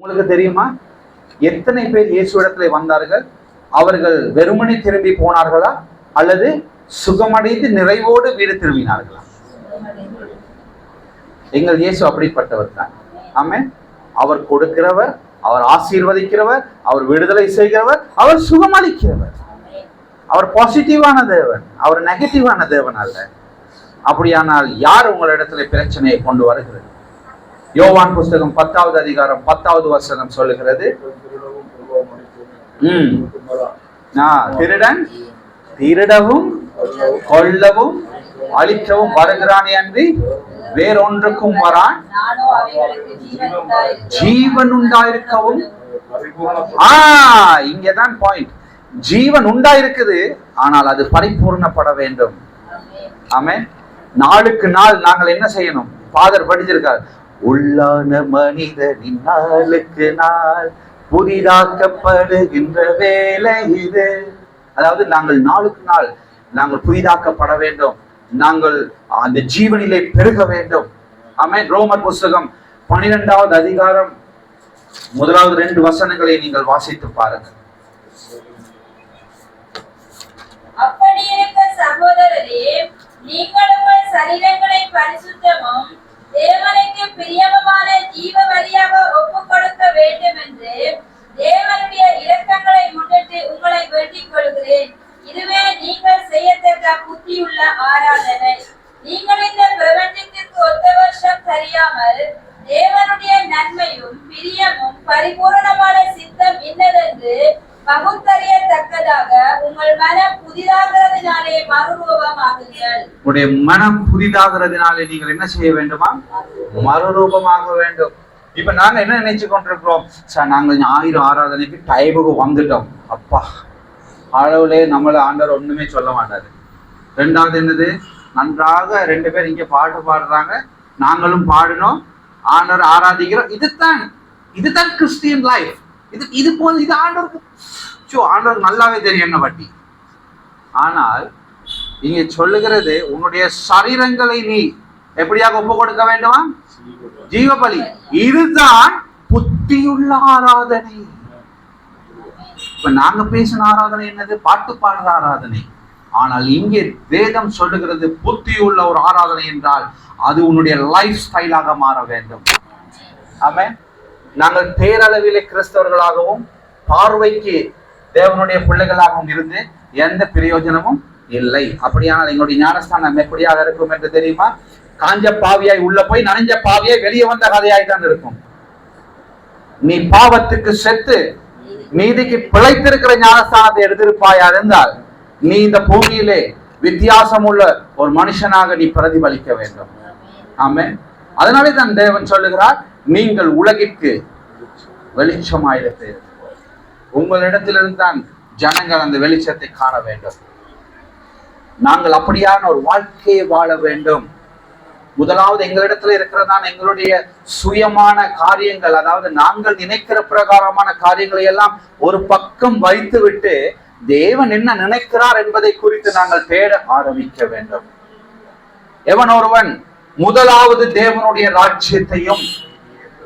உங்களுக்கு தெரியுமா எத்தனை பேர் இயேசுவிடத்திலே வந்தார்கள்? அவர்கள் வெறுமனே திரும்பி போனார்களா அல்லது சுகமடைந்து நிறைவோடு வீடு திரும்பினார்களா? எங்கள் இயேசு அப்படிப்பட்டவர் தான். ஆமென். அவர் கொடுக்கிறவர், அவர் ஆசீர்வதிக்கிறவர், அவர் விடுதலை செய்கிறவர், அவர் சுகமளிக்கிறவர். அவர் பாசிட்டிவான தேவன், அவர் நெகட்டிவான தேவன் அல்ல. அப்படியானால் யார் உங்களிடத்துல பிரச்சனையை கொண்டு வருகிறது? யோவான் புஸ்தகம் 10வது அதிகாரம் 10வது வசனம் சொல்லுகிறது, திருடன் திருடவும் கொல்லவும் அழிக்கவும் வருகிறானே அன்றி வேறொன்றுக்கும் வரான், ஜீவன் உண்டாயிருக்கவும். இங்கதான் பாயிண்ட். ஜீவன் உண்டாயிருக்குது, ஆனால் அது பரிபூர்ணப்பட வேண்டும். ஆமென். நாளுக்கு நாள் நாங்கள் என்ன செய்யணும்? ஃபாதர் படிச்சிருக்கார், உள்ளான மனிதனின் நாளுக்கு நாள் புதிதாக்கப்படுகின்ற வேலை இது. அதாவது நாங்கள் நாளுக்கு நாள் நாங்கள் புதிதாக்கப்பட வேண்டும், நாங்கள் அந்த ஜீவனிலே பெருக வேண்டும். ஆமென். ரோமர் புஸ்தகம் 12வது அதிகாரம் 1வது 2 வசனங்களை நீங்கள் வாசித்து பாருங்கள். அப்படி இருக்க சகோதரரே, நீங்கள் உங்கள் சரீரங்களை பரிசுத்தமும் தேவனுக்கு பிரியமான ஜீவ பலியாக ஒப்புக் கொடுக்க வேண்டும் என்று தேவனுடைய இரக்கங்களை முன்னிட்டு உங்களை வேண்டிக் கொள்கிறேன். இதுவே நீங்கள் செய்யத்தக்க புத்தியுள்ள ஆராதனை. நீங்கள் இந்த பிரபஞ்சத்திற்கு ஒத்த வருஷம் தெரியாமல் தேவனுடைய நன்மையும் பிரியமும் பரிபூரணமான சித்தம் இன்னதென்று பகுத்தறியத்தக்கதாக உங்கள் மனம் புதிதாகிறதுனாலே மறுரூபமாகுங்கள். உங்களுடைய மனம் புதிதாகிறதுனாலே நீங்கள் என்ன செய்ய வேண்டுமா? மறுரூபமாக வேண்டும். இப்ப நாங்க என்ன நினைச்சு கொண்டிருக்கிறோம்? சார், நாங்கள் 1000 ஆராதனைக்கு டைமுக்கு வந்துட்டோம். அப்பா, அளவுலே நம்மள ஆண்டவர் ஒண்ணுமே சொல்ல மாட்டாரு. 2வது என்னது? நன்றாக 2 பேர் இங்க பாட்டு பாடுறாங்க, நாங்களும் பாடினோம், ஆண்டவர் ஆராதிக்கிறோம். இதுதான் கிறிஸ்டியன் லைஃப். இது போல இது ஆண்டவருக்கு நல்லாவே தெரியும் என்ன பட்டி. ஆனால் இங்க சொல்லுகிறது, உன்னுடைய சரீரங்களை நீ எப்படியாக ஒப்பு கொடுக்க வேண்டுமா? ஜீவபலி. இதுதான் புத்தியுள்ள ஆராதனை. இப்ப நாங்க பேசின ஆராதனை என்னது? பாட்டு பாடுற ஆராதனை. ஆனால் இங்கே வேதம் சொல்லுகிறது புத்தியுள்ள ஒரு ஆராதனை என்றால் அது உன்னுடைய லைஃப் ஸ்டைலாக மாற வேண்டும். ஆமென். நாங்கள் பேரளவிலே கிறிஸ்தவர்களாகவும் பார்வைக்கு தேவனுடைய பிள்ளைகளாகவும் இருந்து எந்த பிரயோஜனமும் இல்லை. அப்படியானால் எங்களுடைய ஞானஸ்தானம் எப்படியாக இருக்கும் என்று தெரியுமா? காஞ்ச பாவியாய் உள்ள போய் நனைஞ்ச பாவியாய் வெளியே வந்த கதையாய் தான் இருக்கும். நீ பாவத்துக்கு செத்து நீதிக்கு பிழைத்திருக்கிற ஞானஸ்தானத்தை எடுத்திருப்பாயா இருந்தால் நீ இந்த பூமியிலே வித்தியாசம் உள்ள ஒரு மனுஷனாக நீ பிரதிபலிக்க வேண்டும். ஆமென். அதனாலே தான் தேவன் சொல்லுகிறார், நீங்கள் உலகிற்கு வெளிச்சமாயிருப்பீர்கள். உங்களிடத்திலிருந்து தான் ஜனங்கள் அந்த வெளிச்சத்தை காண வேண்டும். நாங்கள் அப்படியான ஒரு வாழ்க்கையை வாழ வேண்டும். முதலாவது எங்களிடத்துல இருக்கிறதான் எங்களுடைய சுயமான காரியங்கள், அதாவது நாங்கள் நினைக்கிற பிரகாரமான காரியங்களை எல்லாம் ஒரு பக்கம் வைத்து விட்டு தேவன் என்ன நினைக்கிறார் என்பதை குறித்து நாங்கள் தேட ஆரம்பிக்க வேண்டும். எவன் ஒருவன் முதலாவது தேவனுடைய ராஜ்யத்தையும்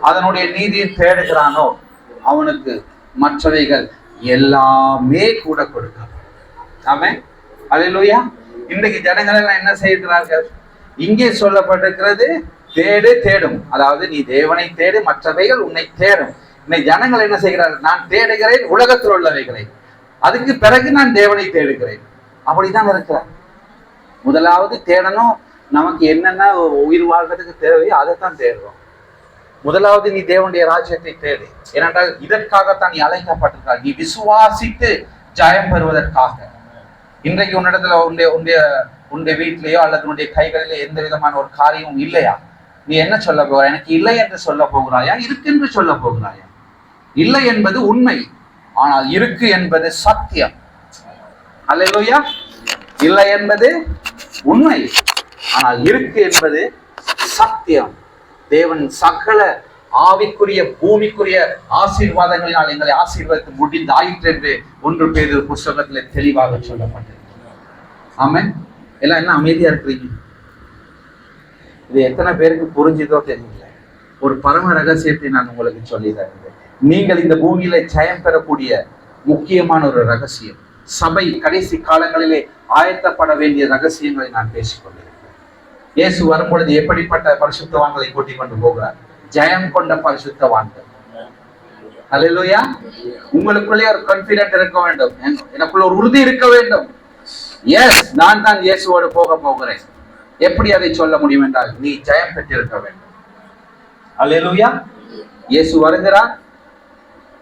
அதனுடைய நீதியை தேடுகிறானோ அவனுக்கு மற்றவைகள் எல்லாமே கூட கொடுக்கப்படும். ஆமென். அல்லேலூயா. இன்றைக்கு ஜனங்கள் எல்லாம் என்ன செய்கிறார்கள்? இங்கே சொல்லப்பட்டிருக்கிறது, தேடும். அதாவது நீ தேவனை தேடு, மற்றவைகள் உன்னை தேடும். இன்னைக்கு ஜனங்கள் என்ன செய்கிறார்கள்? நான் தேடுகிறேன் உலகத்தில் உள்ளவைகளை, அதுக்கு பிறகு நான் தேவனை தேடுகிறேன். அப்படிதான் இருக்கிறார். முதலாவது தேடணும். நமக்கு என்னென்ன உயிர் வாழ்றதுக்கு தேவையோ அதைத்தான் தேடுறோம். முதலாவது நீ தேவனுடைய ராஜ்யத்தை தேடு. ஏனென்றால் இதற்காகத்தான் நீ அழைக்கப்பட்டிருக்கிறார். நீ விசுவாசித்து ஜெயம் பெறுவதற்காக. இன்றைக்கு உன்னிடத்துல உன்னுடைய வீட்டிலேயோ அல்லது உன்னுடைய கைகளிலே எந்த விதமான ஒரு காரியமும் இல்லையா? நீ என்ன சொல்ல போகிறாய்? எனக்கு இல்லை என்று சொல்ல போகிறாயா? இருக்கு என்று சொல்ல போகிறாயா? இல்லை என்பது உண்மை, ஆனால் இருக்கு என்பது சத்தியம். அல்லேலூயா. இல்லை என்பது உண்மை, ஆனால் இருக்கு என்பது சத்தியம். தேவன் சகல ஆவிக்குரிய பூமிக்குரிய ஆசீர்வாதங்களினால் எங்களை ஆசீர்வதித்து முடிந்தாயிற்று என்று 1 பேதுரு புஸ்தகத்திலே தெளிவாக சொல்லப்பட்டது. ஆமென். எல்லாம் என்ன அமைதியா இருக்கிறீங்க? இது எத்தனை பேருக்கு புரிஞ்சுதோ தெரியல. ஒரு பரம ரகசியத்தை நான் உங்களுக்கு சொல்லி தருகிறேன். நீங்கள் இந்த பூமியில ஜெயம் பெறக்கூடிய முக்கியமான ஒரு ரகசியம். சபை கடைசி காலங்களிலே ஆயத்தப்பட வேண்டிய ரகசியங்களை நான் பேசிக்கொண்டிருக்கிறேன். இயேசு வரும்பொழுது எப்படிப்பட்ட பரிசுத்தவான்களை கூட்டிக் கொண்டு போகிறார்? ஜெயம் கொண்ட பரிசுத்தவான்கள். அல்லேலூயா. உங்களுக்குள்ளே ஒரு கான்ஃபிடென்ட் இருக்க வேண்டும், எனக்குள்ள ஒரு உறுதி இருக்க வேண்டும். எஸ், நான் தான் இயேசுவோடு போக போகிறேன். எப்படி அதை சொல்ல முடியும் என்றால், நீ ஜெயம் பெற்றிருக்க வேண்டும். அல்லேலூயா. இயேசு வருகிறார்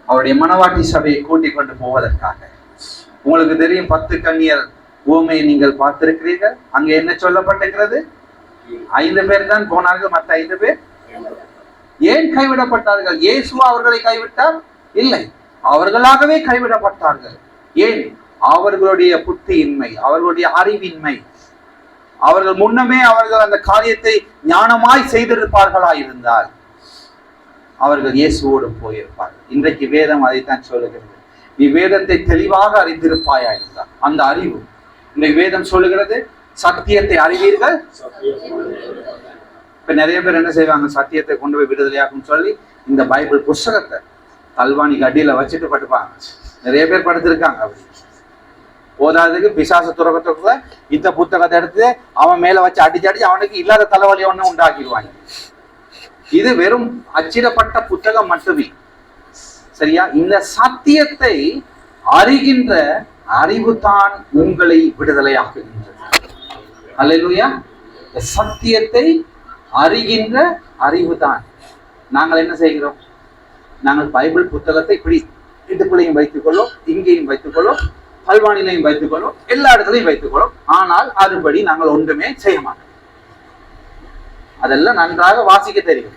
அவருடைய மனவாட்டி சபையை கூட்டிக் கொண்டு போவதற்காக. உங்களுக்கு தெரியும், 10 கன்னியர் உவமையை நீங்கள் பார்த்திருக்கிறீர்கள். அங்க என்ன சொல்லப்பட்டிருக்கிறது? 5 பேர் தான் போனார்கள், மற்ற 5 பேர் ஏன் கைவிடப்பட்டார்கள்? இயேசுவா அவர்களை கைவிட்டார்? இல்லை, அவர்களாகவே கைவிடப்பட்டார்கள். ஏன்? அவர்களுடைய புத்தியின்மை, அவர்களுடைய அறிவின்மை. அவர்கள் முன்னமே அவர்கள் அந்த காரியத்தை ஞானமாய் செய்திருப்பார்களா இருந்தால் அவர்கள் இயேசுவோடு போயிருப்பார்கள். இன்றைக்கு வேதம் அதைத்தான் சொல்லுகிறது. நீ வேதத்தை தெளிவாக அறிந்திருப்பாயா இருந்தால், அந்த அறிவு இன்றைக்கு வேதம் சொல்லுகிறது, சத்தியத்தை அறிவீர்கள். இப்ப நிறைய பேர் என்ன செய்வாங்க? சத்தியத்தை கொண்டு போய் விடுதலையாக்கும் சொல்லி இந்த பைபிள் புஸ்தகத்தை கல்வாணிக்கு அடியில வச்சுட்டு படுப்பாங்க. நிறைய பேர் படுத்திருக்காங்க. அப்படி போதாதுக்கு பிசாசு துறக்கத்துக்குள்ள இந்த புத்தகத்தை எடுத்து அவன் மேல வச்சு அடிச்சு அவனுக்கு இல்லாத தலைவலி ஒண்ணு உண்டாக்கிடுவாங்க. இது வெறும் அச்சிடப்பட்ட புத்தகம் மட்டுமே. சரியா? இந்த சத்தியத்தை அறிகின்ற அறிவு தான் உங்களை விடுதலையாக்குகின்றது. அல்லேலூயா. சத்தியத்தை அறிகின்ற அறிவு தான். நாங்கள் என்ன செய்கிறோம்? நாங்கள் பைபிள் புத்தகத்தை இப்படி இடுப்புலையும் வைத்துக் கொள்ளும், இங்கேயும் வைத்துக் கொள்ளும், கல்வானிலையும் வைத்துக் கொள்ளும், எல்லா இடத்துலையும் வைத்துக் கொள்ளும். ஆனால் அதுபடி நாங்கள் ஒன்றுமே செய்ய மாட்டோம். அதெல்லாம் நன்றாக வாசிக்க தெரியும்.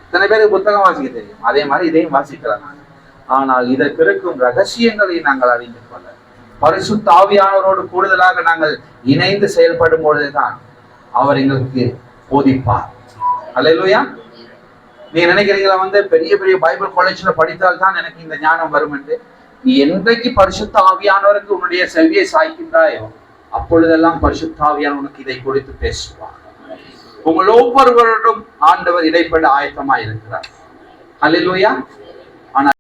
இத்தனை பேருக்கு புத்தகம் வாசிக்க தெரியும். அதே மாதிரி இதையும் வாசிக்கலாம். ஆனால் இதற்கு இருக்கும் ரகசியங்களை நாங்கள் அறிந்து கொள்ள பரிசுத்த ஆவியானவரோடு கூடுதலாக நாங்கள் இணைந்து செயல்படும் பொழுதுதான் அவர் எங்களுக்கு போதிப்பார். அல்லேலூயா. நீ நினைக்கிறீங்களா பெரிய பெரிய பைபிள் காலேஜ்ல படித்தால் தான் எனக்கு இந்த ஞானம் வரும் என்று? நீ என்றைக்கு பரிசுத்த ஆவியானவருக்கு உன்னுடைய செவியை சாய்க்கின்றாயோ அப்பொழுதெல்லாம் பரிசுத்த ஆவியானவர் உனக்கு இதை குறித்து பேசுவார். உங்கள் ஒவ்வொருவரோடும் ஆண்டவர் இடைப்பட ஆயத்தமாய் இருக்கிறார். அல்லேலூயா.